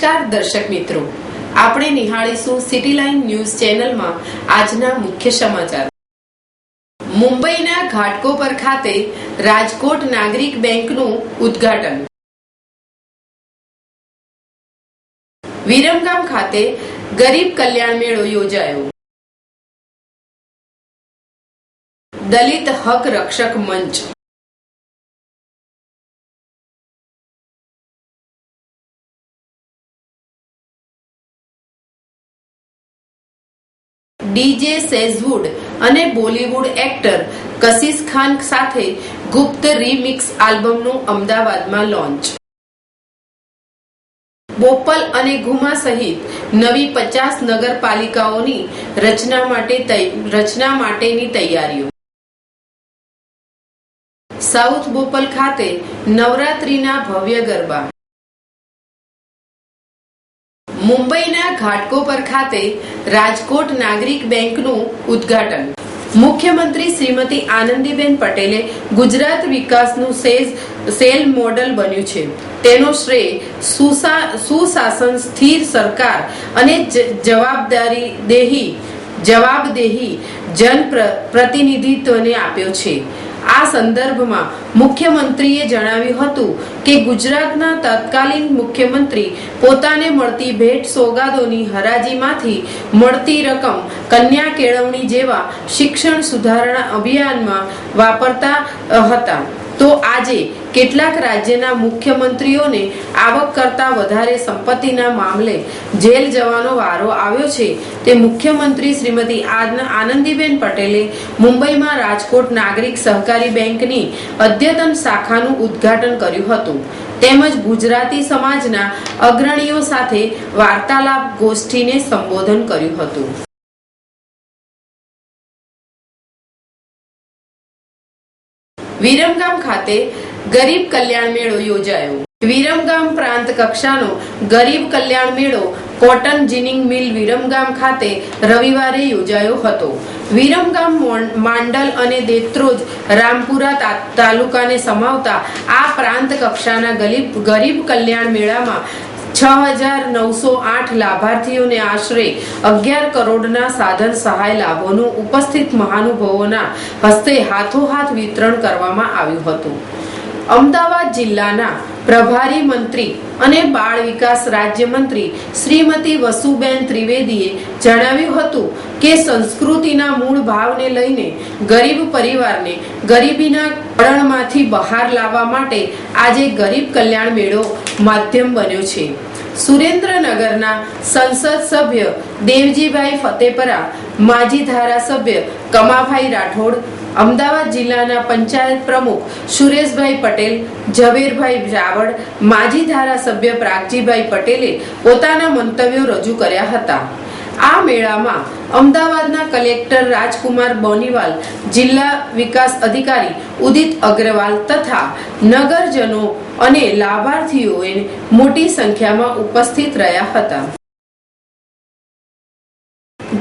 નમસ્કાર દર્શક મિત્રો, આપણે નિહાળીશું સિટી લાઇન ન્યૂઝ ચેનલમાં આજના મુખ્ય સમાચાર। મુંબઈના ઘાટકોપર ખાતે રાજકોટ નાગરિક બેંકનું ઉદ્ઘાટન। વિરમગામ ખાતે ગરીબ કલ્યાણ મેળો યોજાયો। દલિત હક રક્ષક મંચ ડીજે સેઝવુડ અને બોલીવુડ એક્ટર કશિશ ખાન સાથે ગુપ્ત રીમિક્સ આલ્બમનું અમદાવાદમાં લોન્ચ। બોપલ અને ઘુમા સહિત નવી 50 નગરપાલિકાઓની રચના માટેની તૈયારીઓ। સાઉથ બોપલ ખાતે નવરાત્રીના ભવ્ય ગરબા। મુંબઈના ઘાટકોપર ખાતે રાજકોટ નાગરિક બેંકનું ઉદ્ઘાટન। મુખ્યમંત્રી શ્રીમતી આનંદીબેન પટેલે ગુજરાત વિકાસનું સેલ મોડલ બન્યું છે, તેનો શ્રેય સુશાસન, સ્થિર સરકાર અને જવાબદેહી જનપ્રતિનિધિત્વને આપ્યો છે। આ સંદર્ભમાં મુખ્યમંત્રીએ જણાવ્યું હતું કે ગુજરાતના તત્કાલીન મુખ્યમંત્રી પોતાને મળતી ભેટ સોગાદોની હરાજીમાંથી મળતી રકમ કન્યા કેળવણી જેવા શિક્ષણ સુધારણા અભિયાનમાં વાપરતા હતા, તો આજે કેટલાક રાજ્યના મુખ્યમંત્રીઓને આવક કરતા વધારે સંપત્તિના મામલે જેલ જવાનો વારો આવ્યો છે। તે મુખ્યમંત્રી શ્રીમતી આનંદીબેન પટેલે મુંબઈમાં રાજકોટ નાગરિક સહકારી બેંકની અદ્યતન શાખાનું ઉદ્ઘાટન કર્યું હતું, તેમજ ગુજરાતી સમાજના અગ્રણીઓ સાથે વાર્તાલાપ ગોષ્ઠીને સંબોધન કર્યું હતું। વિરમગામ ખાતે ગરીબ કલ્યાણ મેળો યોજાયો। વિરમગામ પ્રાંત કક્ષાનો ગરીબ કલ્યાણ મેળો કોટન જીનિંગ મિલ વિરમગામ ખાતે રવિવારે યોજાયો હતો। વિરમગામ, માંડલ અને દેત્રોજ રામપુરા તાલુકાને સમાવતા આ પ્રાંત કક્ષાના ગરીબ કલ્યાણ મેળામાં 6,908 લાભાર્થીઓને આશરે 11 કરોડના સાધન સહાય લાભોનું ઉપસ્થિત મહાનુભાવોના હસ્તે હાથોહાથ વિતરણ કરવામાં આવ્યું હતું। અમદાવાદ જિલ્લાના પ્રભારી મંત્રી અને બાળ વિકાસ રાજ્યમંત્રી શ્રીમતી વસુબેન ત્રિવેદીએ જણાવ્યું હતું કે સંસ્કૃતિના મૂળ ભાવને લઈને ગરીબ પરિવારને ગરીબીના કળણમાંથી બહાર લાવવા માટે આજે ગરીબ કલ્યાણ મેળો માધ્યમ બન્યો છે। સુરેન્દ્રનગરના સંસદ સભ્ય દેવજીભાઈ ફતેપરા, માજી ધારાસભ્ય કમાભાઈ રાઠોડ, અમદાવાદ જિલ્લાના પંચાયત પ્રમુખ સુરેશભાઈ પટેલ, ઝવેરભાઈ રાવળ, માજી ધારાસભ્ય પ્રાગજીભાઈ પટેલે પોતાના મંતવ્યો રજૂ કર્યા હતા। આ મેળામાં અમદાવાદના કલેક્ટર રાજકુમાર બોનીવાલ, જિલ્લા વિકાસ અધિકારી ઉદિત અગ્રવાલ તથા નગરજનો અને લાભાર્થીઓ મોટી સંખ્યામાં ઉપસ્થિત રહ્યા હતા।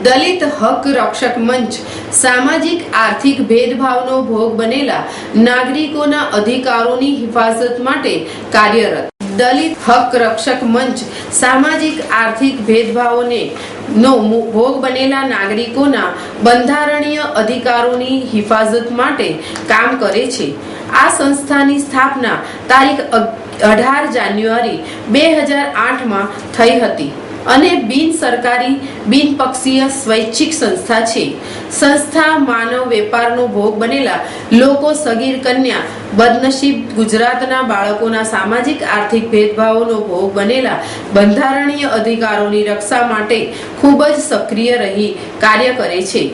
દલિત હક રક્ષક મંચ સામાજિક આર્થિક ભેદભાવનો ભોગ બનેલા નાગરિકોના અધિકારોની હિફાજત માટે કાર્યરત। દલિત હક રક્ષક મંચ સામાજિક આર્થિક ભેદભાવોને ભોગ બનેલા નાગરિકોના બંધારણીય અધિકારોની હિફાજત માટે કામ કરે છે। આ સંસ્થાની સ્થાપના તારીખ 18 જાન્યુઆરી 2008માં થઈ હતી અને બિનસરકારી બિનપક્ષીય સ્વૈચ્છિક સંસ્થા છે। સંસ્થા માનવ વેપારનો ભોગ બનેલા લોકો, સગીર કન્યા, બદનસીબ ગુજરાતના બાળકોના સામાજિક આર્થિક ભેદભાવોનો ભોગ બનેલા બંધારણીય અધિકારોની રક્ષા માટે ખૂબ જ સક્રિય રહી કાર્ય કરે છે।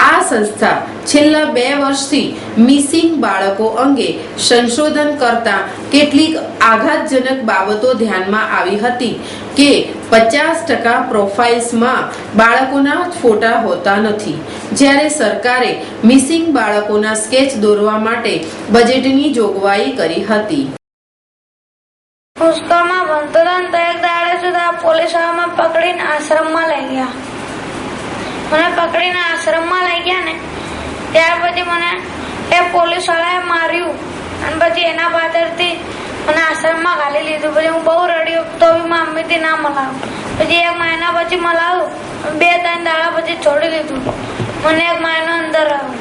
આ સંસ્થા છેલ્લા 2 વર્ષથી મિસિંગ બાળકો અંગે સંશોધન કરતા કેટલીક આઘાતજનક બાબતો ધ્યાનમાં આવી હતી કે 50% પ્રોફાઇલ્સમાં બાળકોના ફોટા હોતા નથી, જ્યારે સરકારે મિસિંગ બાળકોના સ્કેચ દોરવા માટે બજેટની જોગવાઈ કરી હતી। પુષ્કળમાં ભણતો હતો તો એક દાડે સુધા પોલીસ વાળામાં પકડીને આશ્રમમાં લઈ ગયા। મને પકડીને આશ્રમમાં લઈ ગયા ને ત્યાર પછી મને એ પોલીસ વાળાએ માર્યું અને પછી એના પાછળથી મને આશ્રમમાં ઘાલી લીધું. પછી હું બહુ રડ્યો તો બી મારી મમ્મીથી ના મલાવ્યું. પછી 1 મહિના પછી મલાવ્યું. 2-3 દાડા પછી છોડી દીધું. મને 1 મહિનો અંદર આવ્યો.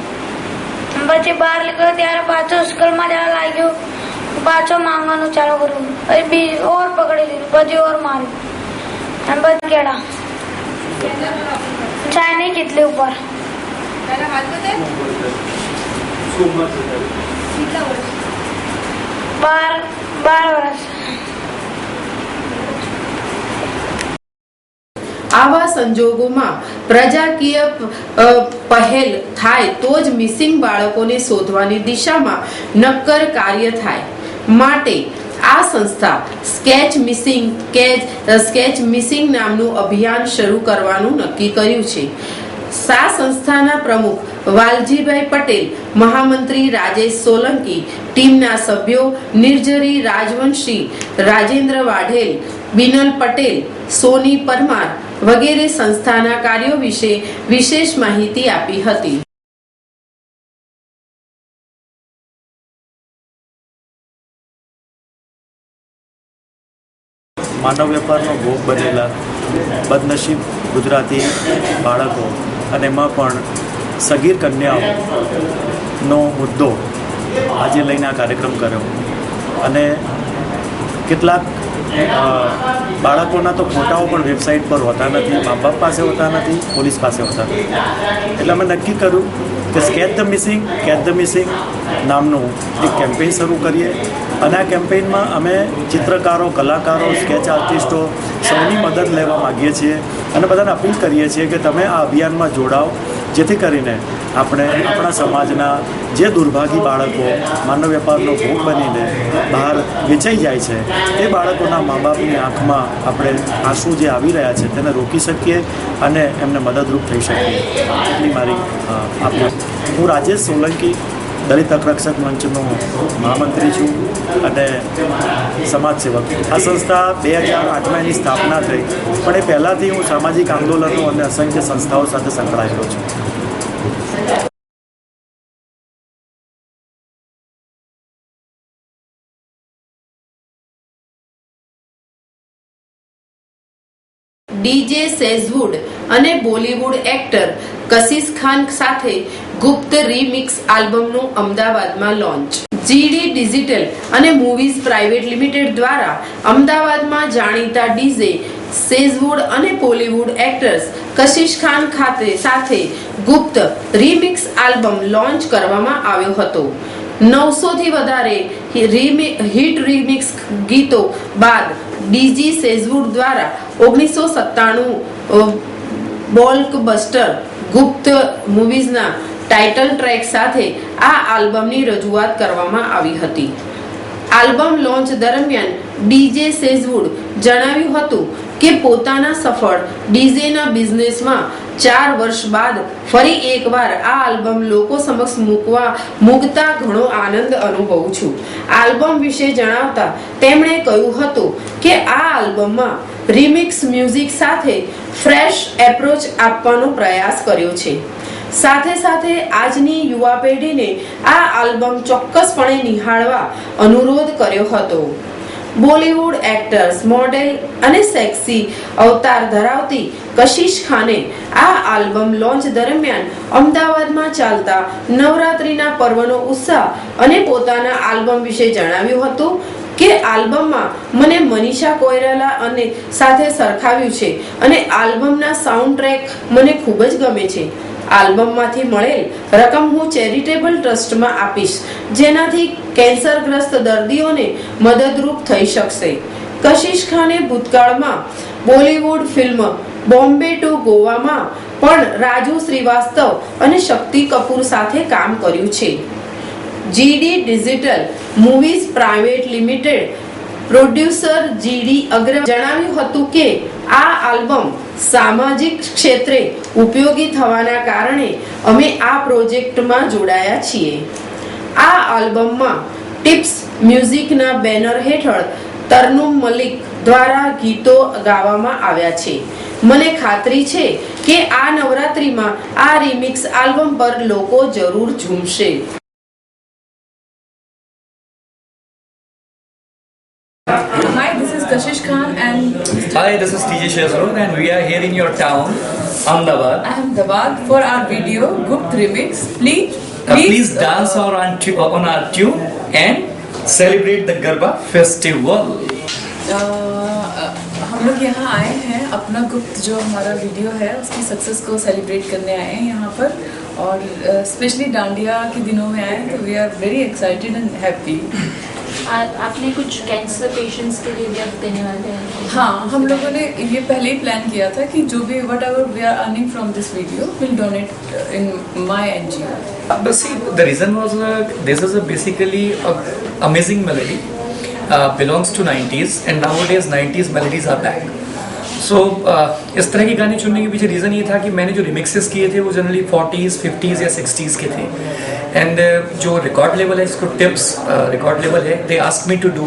પછી બહાર નીકળ્યો ત્યારે પાછો સ્કૂલમાં જવા લાગ્યો. પાછો માંગવાનું ચાલુ કર્યું. પછી ઓર પકડી લીધું. પછી ઓર માર્યું અને પછી કેળા ચાયની કેટલી ઉપર 12 વર્ષ. આવા સંજોગોમાં પ્રજાકીય પહેલ થાય તો જ મિસિંગ બાળકોને શોધવાની દિશામાં નક્કર કાર્ય થાય. માટે આ સંસ્થા સ્કેચ મિસિંગ નામનું અભિયાન શરૂ કરવાનું નક્કી કર્યું છે. આ સંસ્થાના પ્રમુખ વાલજીભાઈ પટેલ, મહામંત્રી રાજેશ સોલંકી, ટીમના સભ્યો નિર્જરી રાજવંશી, રાજેન્દ્ર વાઢેલ, બિનલ પટેલ, સોની પરમાર વગેરે સંસ્થાના કાર્યો વિશે વિશેષ માહિતી આપી હતી. માનવ વેપારનો ભોગ બનેલા બદનસીબ ગુજરાતી બાળકો અને એમાં પણ સગીર કન્યાઓનો મુદ્દો આજે લઈને આ કાર્યક્રમ કર્યો. અને કેટલાક બાળકોના તો ફોટાઓ પણ વેબસાઇટ પર હોતા નથી, મા બાપ પાસે હોતા નથી, પોલીસ પાસે હોતા નથી. એટલે અમે નક્કી કર્યું કે સ્કેચ ધ મિસિંગ નામનું એક કેમ્પેઇન શરૂ કરીએ. અને આ કેમ્પેઇનમાં અમે ચિત્રકારો, કલાકારો, સ્કેચ આર્ટિસ્ટો સૌની મદદ લેવા માગીએ છીએ અને બધાને અપીલ કરીએ છીએ કે તમે આ અભિયાનમાં જોડાઓ, જેથી કરીને આપણે આપણા સમાજના જે દુર્ભાગી બાળકો માનવ વેપારનો ભોગ બનીને બહાર વેચાઈ જાય છે તે બાળકોના મા બાપની આંખમાં આપણે આંસુ જે આવી રહ્યા છે તેને રોકી શકીએ અને એમને મદદરૂપ થઈ શકીએ. એટલી મારી આપના. હું રાજેશ સોલંકી, દલિત હક રક્ષક મંચનો મહામંત્રી છું અને સમાજસેવક. આ સંસ્થા 2008માં એની સ્થાપના થઈ, પણ એ પહેલાંથી હું સામાજિક આંદોલનો અને અસંખ્ય સંસ્થાઓ સાથે સંકળાયેલો છું. ડીજે સેઝવુડ અને બોલીવુડ એક્ટર કશિશ ખાન સાથે ગુપ્ત રીમિક્સ આલ્બમનું અમદાવાદમાં લોન્ચ. જીડી ડિજિટલ અને મૂવીઝ પ્રાઇવેટ લિમિટેડ દ્વારા અમદાવાદમાં જાણીતા ડીજે સેઝવુડ અને બોલીવુડ એક્ટર્સ કશિશ ખાન સાથે ગુપ્ત રીમિક્સ આલ્બમ લોન્ચ કરવામાં આવ્યો હતો. 900થી વધારે હિટ રીમિક્સ ગીતો બાદ ડીજી સેઝવુડ દ્વારા 1997 બ્લોકબસ્ટર ગુપ્ત મૂવીઝના ટાઇટલ ટ્રેક સાથે આ આલ્બમની રજૂઆત કરવામાં આવી હતી. આલ્બમ લોન્ચ દરમિયાન ડીજે સેઝવુડ જણાવ્યું હતું કે પોતાના સફળ ડીજેના બિઝનેસમાં 4 વર્ષ બાદ ફરી એકવાર આ આલ્બમ લોકો સમક્ષ મૂકતા ઘણો આનંદ અનુભવું છું. આલ્બમ વિશે જણાવતા તેમણે કહ્યું હતું કે આ આલ્બમમાં રિમિક્સ મ્યુઝિક સાથે ફ્રેશ એપ્રોચ આપવાનો પ્રયાસ કર્યો છે. સાથે સાથે આજની યુવા પેઢીને આ આલ્બમ ચોક્કસપણે નિહાળવા અનુરોધ કર્યો હતો. બોલીવુડ એક્ટર્સ, મોડેલ અને સેક્સી અવતાર ધરાવતી કશિશ ખાને આ આલ્બમ લોન્ચ દરમિયાન અમદાવાદમાં ચાલતા નવરાત્રિના પર્વનો ઉત્સાહ અને પોતાના આલ્બમ વિશે જણાવ્યું હતું કે આલ્બમમાં મને મનીષા કોઈરાલા અને સાથે સરખાવ્યું છે અને આલ્બમના સાઉન્ડ ટ્રેક મને ખૂબ જ ગમે છે. આલ્બમમાંથી મળેલ રકમ હું ચેરિટેબલ ટ્રસ્ટમાં આપીશ, જેનાથી કેન્સરગ્રસ્ત દર્દીઓને મદદરૂપ થઈ શકશે. કશિશ ખાને ભૂતકાળમાં બોલીવુડ ફિલ્મ બોમ્બે ટુ ગોવામાં પણ રાજુ શ્રીવાસ્તવ અને શક્તિ કપૂર સાથે કામ કર્યું છે. GD digital movies private limited producer GD અગ્રવાલે જણાવ્યું હતું કે આ આલ્બમ સામાજિક ક્ષેત્રે ઉપયોગી થવાના કારણે અમે આ પ્રોજેક્ટમાં જોડાયા છીએ. આ આલ્બમમાં ટિપ્સ મ્યુઝિકના બેનર હેઠળ તરન્નુમ મલિક દ્વારા ગીતો ગાવામાં આવ્યા છે. મને ખાતરી છે કે આ નવરાત્રિમાં આ રિમિક્સ આલ્બમ પર લોકો જરૂર ઝૂમશે. Hi, this is Kashish Khan and Hi, this is TJ Shazrod and we are here in your town, Ahmedabad. Ahmedabad for our video Gupt Remix. Please dance on our tune and celebrate the Garba festival. हम लोग यहाँ आए हैं अपना गुप्त जो हमारा video है उसकी सक्सेस को सेलिब्रेट करने आए हैं यहाँ पर और स्पेशली डांडिया के दिनों में आए हैं तो we are very excited and happy. आपने कुछ कैंसर पेशेंट्स के लिए गिफ्ट देने वाले हैं? हाँ, हम लोगों ने ये पहले ही प्लान किया था कि जो भी whatever we are earning from this video will donate in my NGO. But see, the reason was this is basically a amazing melody. Belongs to 90s and nowadays 90s melodies are back. So इस तरह के गाने चुनने के पीछे reason ये था कि मैंने जो रिमिक्सेस किए थे वो जनरली 40s, 50s या 60s के थे एंड जो रिकॉर्ड लेवल है जिसको टिप्स रिकॉर्ड लेवल है they ask me to do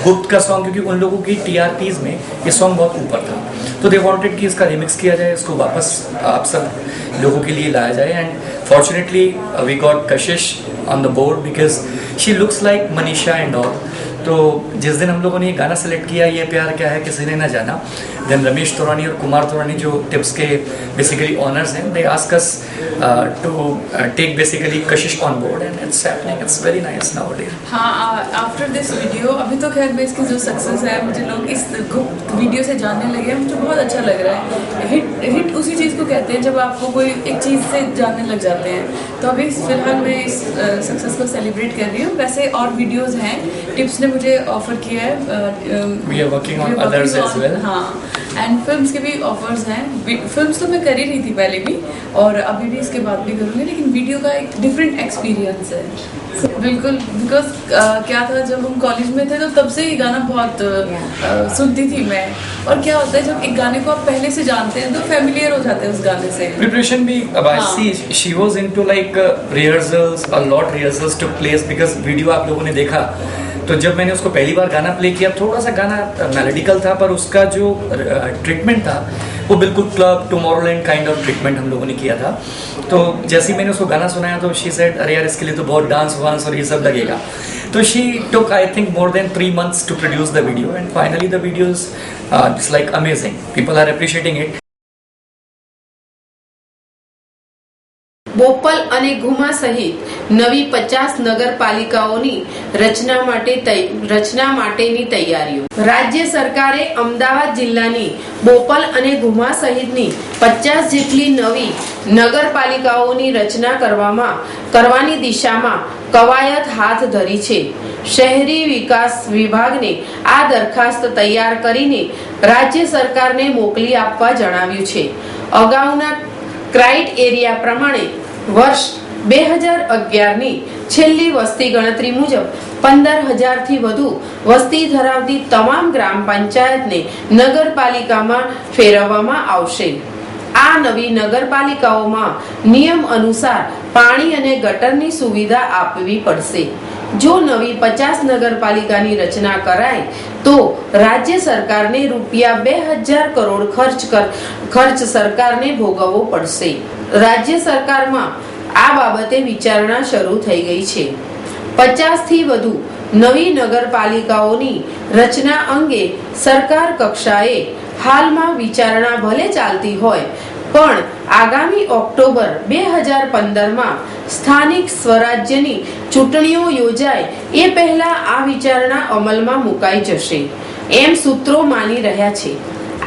गुप्त का सॉन्ग क्योंकि उन लोगों की TRPs में ये सॉन्ग बहुत ऊपर था तो दे वांटेड कि इसका रिमिक्स किया जाए इसको वापस आप सब लोगों के लिए लाया जाए and fortunately we got Kashish on the board because she looks like Manisha and all. तो जिस दिन हम लोगों ने ये गाना सेलेक्ट किया ये प्यार क्या है किसी ने ना जाना देन रमेश तोरानी और कुमार तोरानी जो टिप्स के बेसिकली ऑनर्स हैं they ask us to take basically Kashish on board and it's happening it's very nice nowadays. हाँ, आफ्टर दिस वीडियो अभी तो खैर मैं इसकी जो सक्सेस है मुझे लोग इस गुप्त वीडियो से जानने लगे मुझे बहुत अच्छा लग रहा है। हिट उसी चीज़ को कहते हैं जब आपको कोई एक चीज़ से जानने लग जाते हैं तो अभी फिलहाल मैं इस सक्सेस को सेलिब्रेट कर रही हूँ। वैसे और वीडियोज़ हैं टिप्स ने मुझे ऑफर किया है we are working on others as well. हाँ, एंड फिल्म्स के भी ऑफर्स हैं। फिल्म्स तो मैं कर ही रही थी पहले भी और अभी भी इसके बाद भी करूँगी लेकिन वीडियो का एक डिफरेंट एक्सपीरियंस है बिल्कुल बिकॉज क्या था जब हम कॉलेज में थे तो तब से ये गाना बहुत सुनती थी मैं और क्या होता है जब एक गाने को आप पहले से जानते हैं तो फेमिलियर हो जाते हैं उस गाने से। प्रिपरेशन भी अब I see she was into like rehearsals a lot rehearsals took place because video आप लोगों ने देखा तो जब मैंने उसको पहली बार गाना प्ले किया थोड़ा सा गाना मेलोडिकल था पर उसका जो ट्रीटमेंट था वो बिल्कुल club Tomorrowland kind of treatment हम लोगों ने किया था। तो जैसे ही मैंने उसको गाना सुनाया तो शी सेड अरे यार इसके लिए तो बहुत डांस वांस और ये सब लगेगा तो she took I think more than 3 months to produce the video and finally the video is like amazing people are appreciating it. Bopal અને ઘુમા સહિત નવી 50 નગરપાલિકાઓની રચના માટેની તૈયારીઓ। રાજ્ય સરકારે અમદાવાદ જિલ્લાની બોપલ અને ઘુમા સહિતની 50 જેટલી નવી નગરપાલિકાઓની રચના કરવાની દિશામાં કવાયત હાથ ધરી છે। શહેરી વિકાસ વિભાગને આ દરખાસ્ત તૈયાર કરીને રાજ્ય સરકારને મોકલી આપવા જણાવ્યું છે। અગાઉના ક્રાઇટેરિયા પ્રમાણે વર્ષ 2011ની છેલ્લી વસ્તી ગણતરી મુજબ 15,000 થી વધુ વસ્તી ધરાવતી તમામ ગ્રામ પંચાયતને નગરપાલિકામાં ફેરવવામાં આવશે। આ નવી નગરપાલિકાઓમાં નિયમ અનુસાર પાણી અને ગટરની સુવિધા આપવી પડશે। જો નવી 50 નગરપાલિકાની રચના કરાય તો રાજ્ય સરકારને રૂપિયા 2,000 કરોડ ખર્ચ સરકારને ભોગવવો પડશે। રાજ્ય સરકારમાં આ બાબતે વિચારણા શરૂ થઈ ગઈ છે। 50 થી વધુ નવી નગરપાલિકાઓની રચના અંગે સરકાર કક્ષાએ હાલમાં વિચારણા ભલે ચાલતી હોય પણ આગામી ઓક્ટોબર 2015માં સ્થાનિક સ્વરાજ્યની ચૂંટણીઓ યોજાય એ પહેલા આ વિચારણા અમલમાં મુકાઈ જશે એમ સૂત્રો માની રહ્યા છે।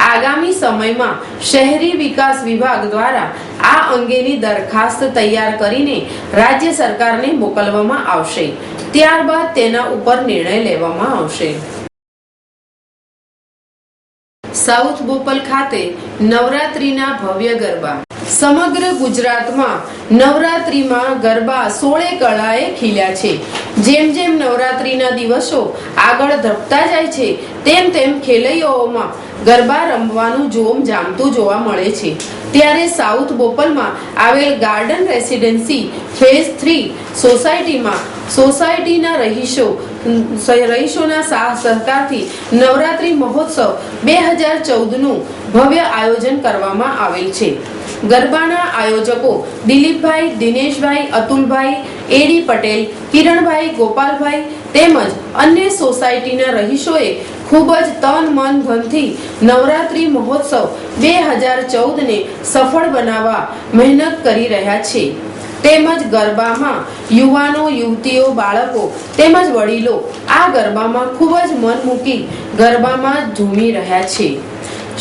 આગામી સમયમાં શહેરી વિકાસ વિભાગ દ્વારા આ અંગેની દરખાસ્ત તૈયાર કરીને રાજ્ય સરકારને મોકલવામાં આવશે। ત્યારબાદ તેના ઉપર નિર્ણય લેવામાં આવશે। સાઉથ બોપલ ખાતે નવરાત્રીના ભવ્ય ગરબા। સમગ્ર ગુજરાતમાં નવરાત્રીમાં ગરબા 16 કળાએ ખીલ્યા છે। જેમ જેમ નવરાત્રીના દિવસો આગળ ધપતા જાય છે તેમ તેમ ખેલૈયાઓમાં ગરબા રમવાનું જોમ જામતું જોવા મળે છે। ત્યારે સાઉથ બોપલમાં આવેલ ગાર્ડન રેસિડેન્સી ફેઝ 3 સોસાયટીમાં સોસાયટીના રહીશોના સહકારથી નવરાત્રી મહોત્સવ 2014નું ભવ્ય આયોજન કરવામાં આવેલ છે। ગરબાના આયોજકો દિલીપભાઈ, દિનેશભાઈ, અતુલભાઈ, એડી પટેલ, કિરણભાઈ, ગોપાલભાઈ તેમજ અન્ય સોસાયટીના રહીશોએ ખૂબ જ તન મન ધનથી નવરાત્રી મહોત્સવ 2014 ને સફળ બનાવવા મહેનત કરી રહ્યા છે તેમજ ગરબામાં યુવાનો યુવતીઓ બાળકો તેમજ વડીલો આ ગરબામાં ખૂબ જ મન મૂકી ગરબામાં ઝૂમી રહ્યા છે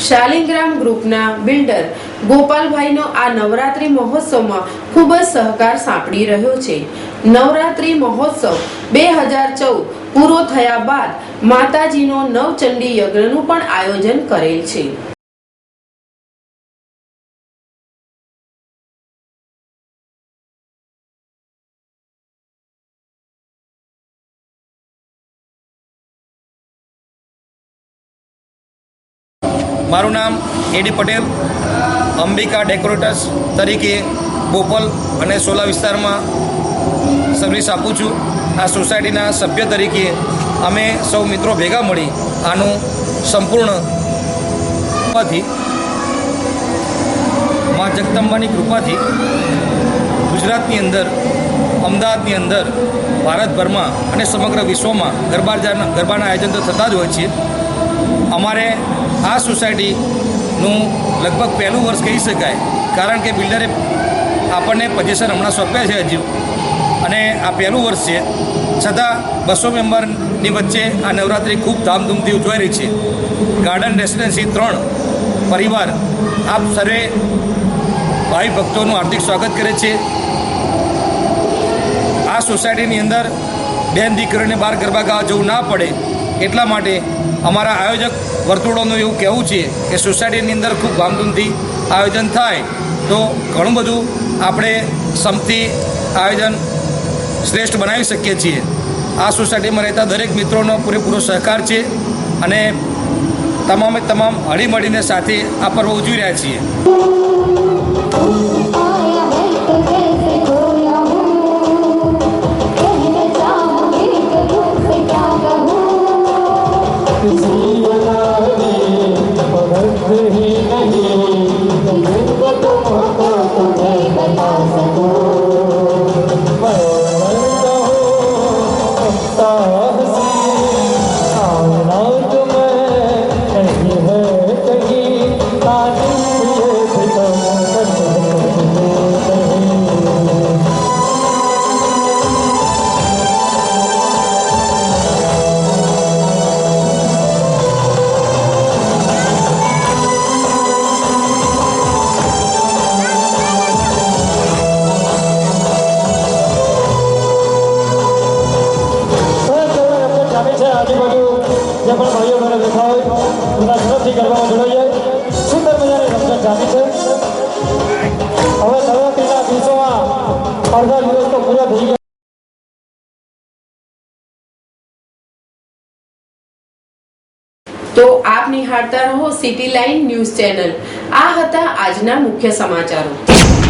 શાલિગ્રામ ગ્રુપના બિલ્ડર ગોપાલભાઈનો આ નવરાત્રી મહોત્સવમાં ખૂબ જ સહકાર સાંપડી રહ્યો છે નવરાત્રી મહોત્સવ 2014 પૂરો થયા બાદ માતાજીનો નવચંડી યજ્ઞનું પણ આયોજન કરેલ છે મારું નામ એડી પટેલ અંબિકા ડેકોરેટર્સ તરીકે બોપલ અને સોલા વિસ્તારમાં સર્વિસ આપું છું આ સોસાયટીના સભ્ય તરીકે અમે સૌ મિત્રો ભેગા મળી આનું સંપૂર્ણ મા જગદંબાની કૃપાથી ગુજરાતની અંદર અમદાવાદની અંદર ભારતભરમાં અને સમગ્ર વિશ્વમાં ગરબાના આયોજન તો થતા જ હોય છે અમારે આ સોસાયટીનું લગભગ પહેલું વર્ષ કહી શકાય કારણ કે બિલ્ડરે આપણને પોઝિશન હમણાં સોંપ્યા છે હજુ અને આ પહેલું વર્ષ છે છતાં 200 મેમ્બરની વચ્ચે આ નવરાત્રિ ખૂબ ધામધૂમથી ઉજવાઈ રહી છે ગાર્ડન રેસિડેન્સી 3 પરિવાર આપ સર્વે ભાઈ ભક્તોનું હાર્દિક સ્વાગત કરે છે આ સોસાયટીની અંદર બેન દીકરીઓને બહાર ગરબા ગાવા જવું ના પડે એટલા માટે અમારા આયોજક વર્તુળોનું એવું કહેવું છે કે સોસાયટીની અંદર ખૂબ ધામધૂમથી આયોજન થાય તો ઘણું બધું આપણે સમથી આયોજન શ્રેષ્ઠ બનાવી શકીએ છીએ આ સોસાયટીમાં રહેતા દરેક મિત્રોનો પૂરેપૂરો સહકાર છે અને તમામે તમામ હળીમળીને સાથે આ પર્વ ઉજવી રહ્યા છીએ તો આપ નિહાળતા રહો સિટી લાઇન ન્યૂઝ ચેનલ આ હતા આજના મુખ્ય સમાચારો